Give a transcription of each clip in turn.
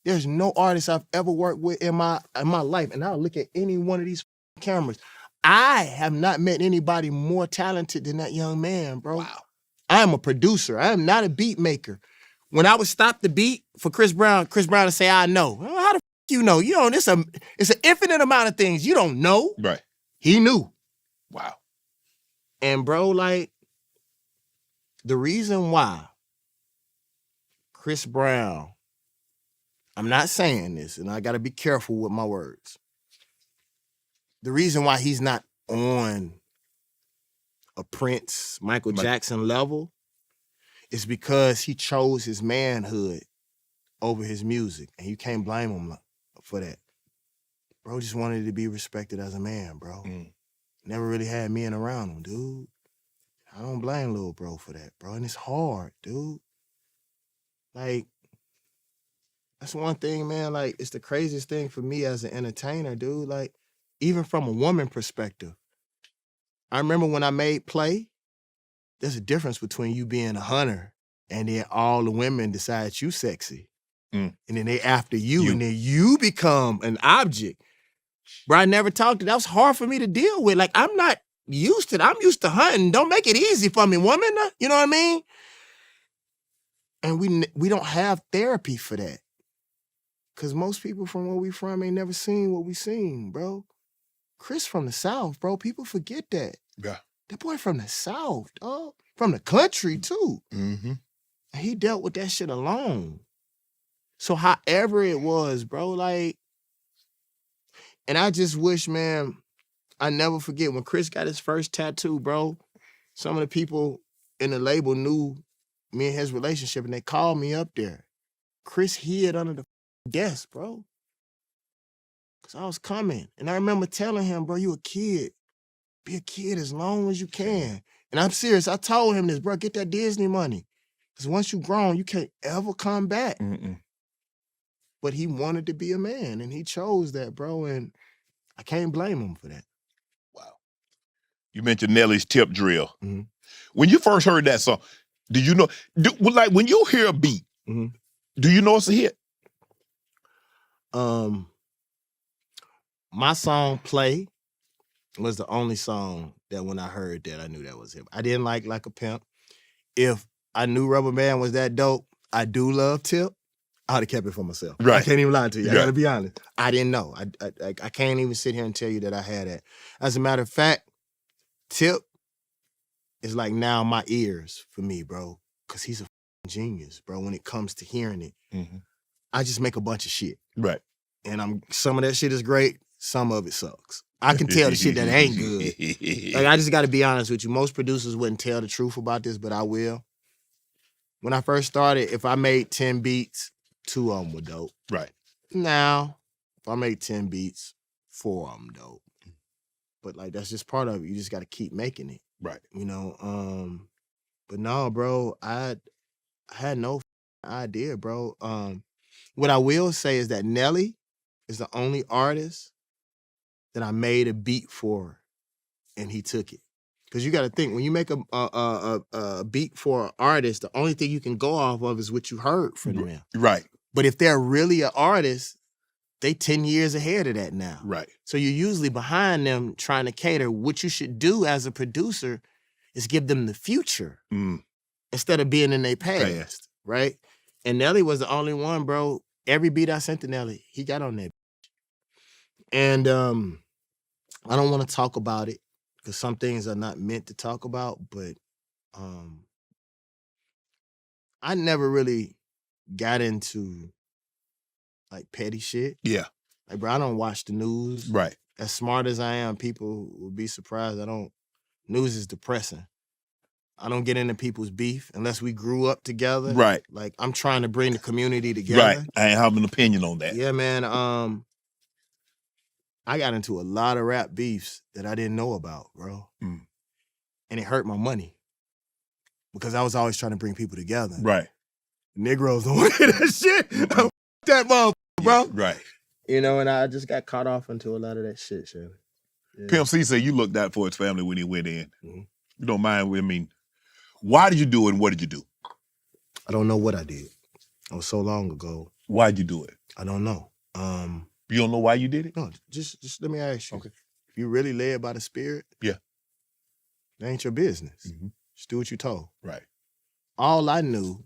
There's no artist I've ever worked with in my life, and I'll look at any one of these cameras. I have not met anybody more talented than that young man, bro. Wow. I am a producer. I am not a beat maker. When I would stop the beat for Chris Brown would say, I know. Well, how the f you know? You know, it's an infinite amount of things you don't know. Right. He knew. Wow. And bro, like, the reason why Chris Brown, I'm not saying this, and I gotta be careful with my words. The reason why he's not on a Prince, Michael Jackson level is because he chose his manhood over his music. And you can't blame him for that. Bro just wanted to be respected as a man, bro. Never really had men around him, dude. I don't blame little bro for that, bro. And it's hard, dude. Like, that's one thing, man. Like, it's the craziest thing for me as an entertainer, dude. Like, even from a woman perspective. I remember when I made Play, there's a difference between you being a hunter and then all the women decide you sexy. And then they after you, and then you become an object. Bro, I never talked to that. Was hard for me to deal with. Like, I'm not used to it. I'm used to hunting. Don't make it easy for me, woman. You know what I mean? And we don't have therapy for that. Because most people from where we from ain't never seen what we seen, bro. Chris from the South, bro. People forget that. Yeah. That boy from the South, dog. From the country, too. Mm-hmm. And he dealt with that shit alone. So however it was, bro, like, and I just wish, man, I never forget when Chris got his first tattoo, bro, some of the people in the label knew me and his relationship, and they called me up there. Chris hid under the desk, bro. Because I was coming. And I remember telling him, bro, you a kid. Be a kid as long as you can. And I'm serious. I told him this, bro, get that Disney money. Because once you grown, you can't ever come back. But he wanted to be a man, and he chose that, bro, and I can't blame him for that. Wow. You mentioned Nelly's Tip Drill. When you first heard that song, do you know, like when you hear a beat, do you know it's a hit? My song Play was the only song that when I heard that, I knew that was him. I didn't like a Pimp. If I knew Rubber Band was that dope, I do love Tip, I would have kept it for myself. Right. I can't even lie to you. I gotta be honest. I didn't know. I can't even sit here and tell you that I had that. As a matter of fact, Tip is like now my ears for me, bro. Cause he's a genius, bro, when it comes to hearing it. I just make a bunch of shit. Right. And some of that shit is great, some of it sucks. I can tell the shit that ain't good. Like, I just gotta be honest with you. Most producers wouldn't tell the truth about this, but I will. When I first started, if I made 10 beats, 2 of them were dope. Right. Now, if I make 10 beats, 4 of them dope. But like, that's just part of it. You just gotta keep making it. Right. You know, but no, bro, I had no idea, bro. What I will say is that Nelly is the only artist that I made a beat for, and he took it. Because you got to think, when you make a beat for an artist, the only thing you can go off of is what you heard from them. Right. But if they're really an artist, they 10 years ahead of that now. Right. So you're usually behind them trying to cater. What you should do as a producer is give them the future instead of being in their past, right? And Nelly was the only one, bro. Every beat I sent to Nelly, he got on that. And I don't want to talk about it because some things are not meant to talk about, but I never really got into like petty shit. Yeah. Like, bro, I don't watch the news. Right. As smart as I am, people will be surprised. News is depressing. I don't get into people's beef unless we grew up together. Right. Like, I'm trying to bring the community together. Right. I have an opinion on that. Yeah, man. I got into a lot of rap beefs that I didn't know about, bro. And it hurt my money because I was always trying to bring people together. Right. Negroes don't want to hear that shit. That motherfucker, bro. Right. You know, and I just got caught off into a lot of that shit, Shannon. Yeah. Pimp C said you looked out for his family when he went in. You don't mind, I mean, why did you do it and what did you do? I don't know what I did. It was so long ago. Why'd you do it? I don't know. You don't know why you did it? No, just let me ask you. Okay. If you really led by the Spirit, yeah, that ain't your business. Just do what you told. Right. All I knew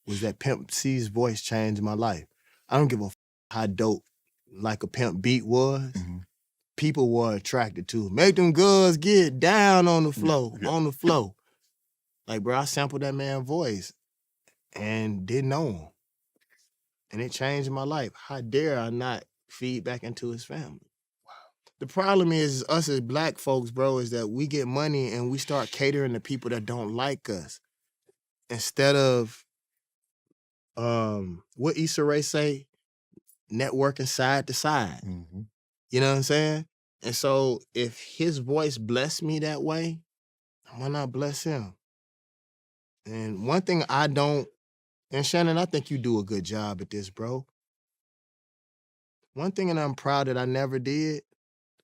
was that Pimp C's voice changed my life. I don't give a how dope like a Pimp beat was. People were attracted to it. Make them girls get down on the floor, on the floor. Like, bro, I sampled that man's voice and didn't know him. And it changed my life. How dare I not feed back into his family? Wow. The problem is us as black folks, bro, is that we get money and we start catering to people that don't like us. Instead of, what Issa Rae say? Networking side to side. You know what I'm saying? And so if his voice blessed me that way, why not bless him? And one thing I don't, and Shannon, I think you do a good job at this, bro. One thing that I'm proud that I never did,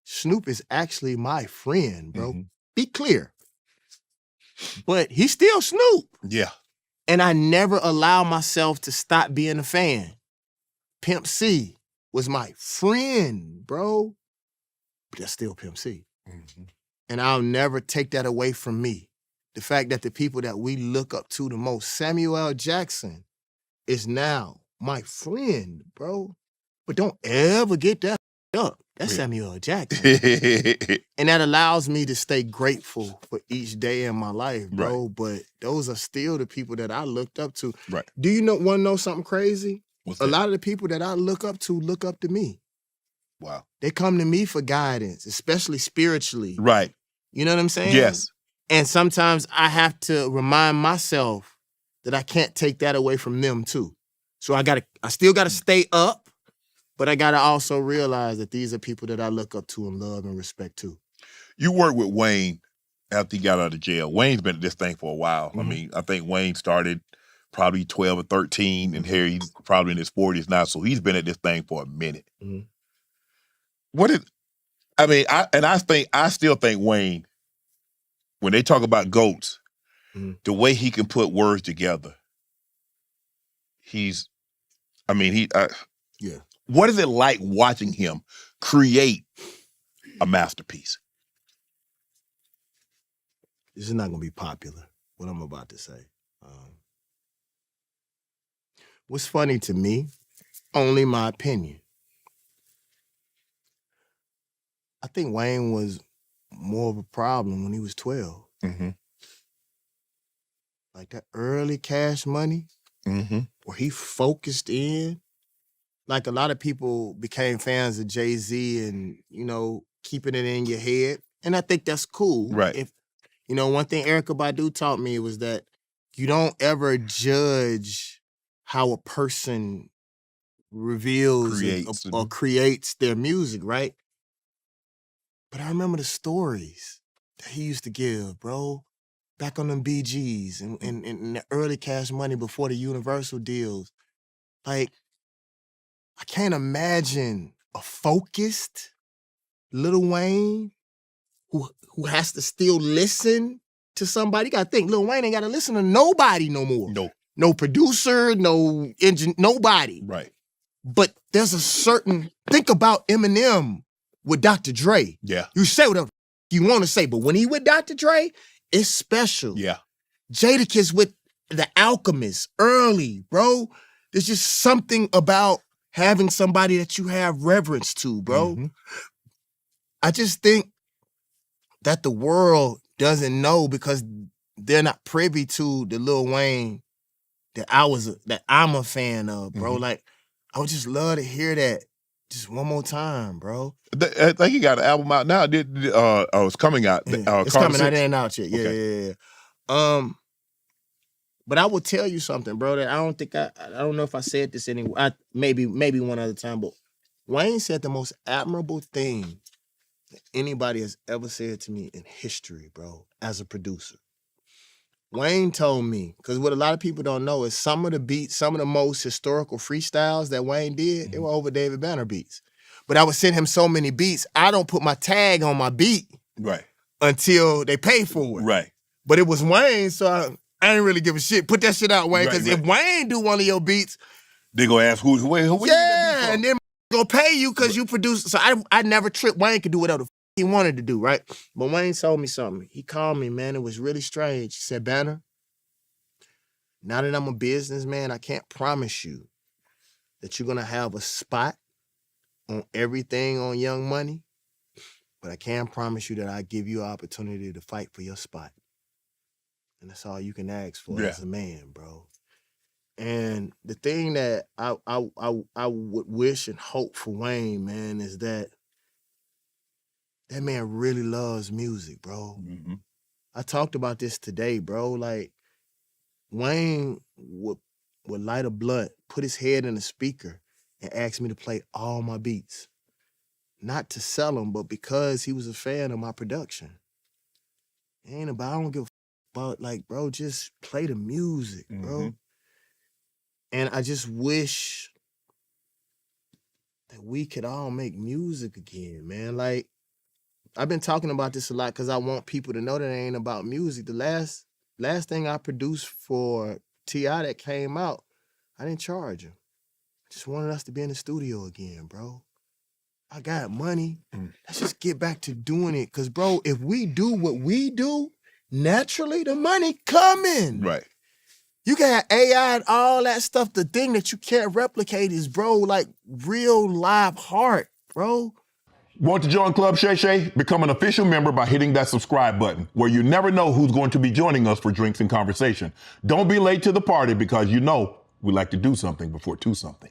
Snoop is actually my friend, bro. Be clear. But he's still Snoop. Yeah. And I never allow myself to stop being a fan. Pimp C was my friend, bro. But that's still Pimp C. And I'll never take that away from me. The fact that the people that we look up to the most, Samuel L. Jackson, is now my friend, bro. But don't ever get that up. That's Samuel L. Jackson. And that allows me to stay grateful for each day in my life, bro. But those are still the people that I looked up to. Right. Do you want to know something crazy? What's a that? lot of the people that I look up to me. Wow. They come to me for guidance, especially spiritually. Right. You know what I'm saying? Yes. And sometimes I have to remind myself that I can't take that away from them too. So I still gotta stay up, but I gotta also realize that these are people that I look up to and love and respect too. You worked with Wayne after he got out of jail. Wayne's been at this thing for a while. I mean, I think Wayne started probably 12 or 13, and here he's probably in his 40s now, so he's been at this thing for a minute. I still think Wayne, when they talk about GOATs, the way he can put words together, what is it like watching him create a masterpiece? This is not gonna be popular, what I'm about to say. What's funny to me, only my opinion, I think Wayne was more of a problem when he was 12. Like that early Cash Money, where he focused in. Like a lot of people became fans of Jay-Z and, keeping it in your head. And I think that's cool. Right. One thing Erykah Badu taught me was that you don't ever judge how a person reveals or creates their music, right? But I remember the stories that he used to give, bro. Back on them BGs and the early Cash Money before the Universal deals. Like, I can't imagine a focused Lil Wayne who has to still listen to somebody. You gotta think, Lil Wayne ain't gotta listen to nobody no more. No producer, no engine, nobody. Right. But there's a certain, think about Eminem with Dr. Dre. Yeah. You say whatever you want to say, but when he with Dr. Dre, it's special. Yeah. Jadakiss with The Alchemist early, bro. There's just something about having somebody that you have reverence to, bro. I just think that the world doesn't know because they're not privy to the Lil Wayne that I'm a fan of, bro. Like, I would just love to hear that just one more time, bro. I think he got an album out now. It's coming out. It's coming out. It ain't out yet. Yeah. But I will tell you something, bro, that I don't know if I said this anywhere. Maybe one other time, but Wayne said the most admirable thing that anybody has ever said to me in history, bro, as a producer. Wayne told me, because what a lot of people don't know is some of the beats, some of the most historical freestyles that Wayne did, they were over David Banner beats. But I would send him so many beats, I don't put my tag on my beat until they pay for it. Right. But it was Wayne, so I didn't really give a shit. Put that shit out, Wayne, because if Wayne do one of your beats, they gonna ask who you get that beat and then gonna pay you because you produce. So I never tripped. Wayne could do whatever the he wanted to do, right? But Wayne told me something. He called me, man. It was really strange. He said, Banner, now that I'm a businessman, I can't promise you that you're gonna have a spot on everything on Young Money, but I can promise you that I give you an opportunity to fight for your spot. And that's all you can ask for as a man, bro. And the thing that I would wish and hope for Wayne, man, is that man really loves music, bro. Mm-hmm. I talked about this today, bro. Like, Wayne would light a blunt, put his head in the speaker, and ask me to play all my beats. Not to sell them, but because he was a fan of my production. I don't give a about, like, bro, just play the music, bro. Mm-hmm. And I just wish that we could all make music again, man. Like, I've been talking about this a lot because I want people to know that it ain't about music. The last thing I produced for T.I. that came out, I didn't charge him. I just wanted us to be in the studio again, bro. I got money. Let's just get back to doing it. Because, bro, if we do what we do, naturally the money coming. Right. You got AI and all that stuff. The thing that you can't replicate is, bro, like real live heart, bro. Want to join Club Shay Shay? Become an official member by hitting that subscribe button, where you never know who's going to be joining us for drinks and conversation. Don't be late to the party because you know we like to do something before 2 something.